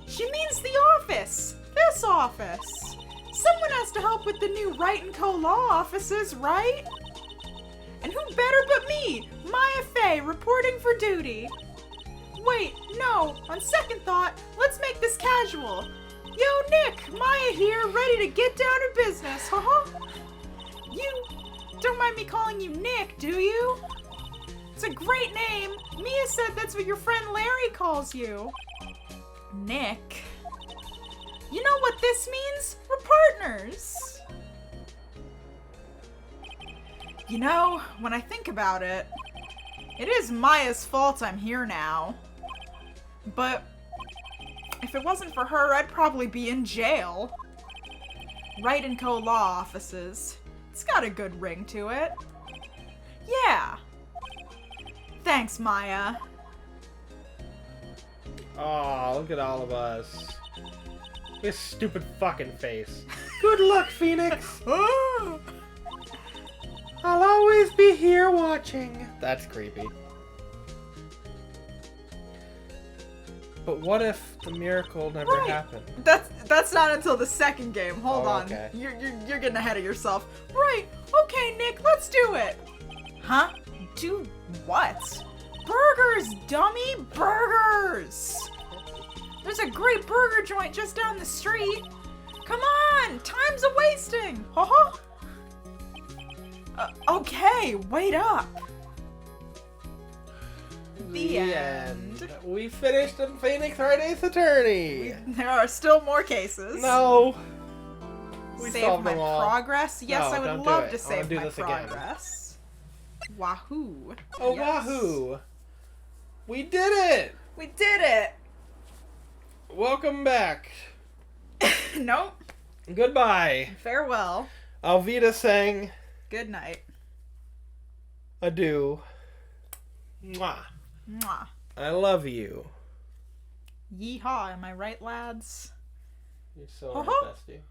A: She means the office. This office. Someone has to help with the new Wright & Co. Law offices, right? And who better but me, Maya Fey, reporting for duty. Wait, no, on second thought, let's make this casual. Yo, Nick! Maya here, ready to get down to business, haha! You don't mind me calling you Nick, do you? It's a great name. Mia said that's what your friend Larry calls you. Nick. You know what this means? We're partners. You know, when I think about it, it is Maya's fault I'm here now. But if it wasn't for her, I'd probably be in jail. Wright & Co. law offices. It's got a good ring to it. Yeah. Thanks, Maya.
B: Aw, look at all of us. This stupid fucking face. Good luck, Phoenix! I'll always be here watching. That's creepy. But what if the miracle never happened?
A: That's not until the second game. Hold on.
B: Okay.
A: You're getting ahead of yourself. Right. Okay, Nick, let's do it. Huh? Do what? Burgers, dummy! Burgers! There's a great burger joint just down the street. Come on! Time's a-wasting! Haha! Okay, wait up. The end.
B: We finished in Phoenix Wright Ace Attorney.
A: There are still more cases.
B: No. We
A: Save
B: solved
A: my
B: them all.
A: progress? Yes,
B: No,
A: I would
B: don't do
A: love
B: it.
A: to
B: I wanna
A: save
B: do
A: my
B: this again.
A: progress. Wahoo.
B: Oh,
A: Yes.
B: wahoo! We did it!
A: We did it!
B: Welcome back.
A: Nope.
B: Goodbye.
A: Farewell.
B: Alvida sang
A: Good night.
B: adieu. Mwah.
A: Mwah.
B: I love you.
A: Yeehaw, am I right, lads?
B: You're so
A: Uh-huh.
B: right, bestie.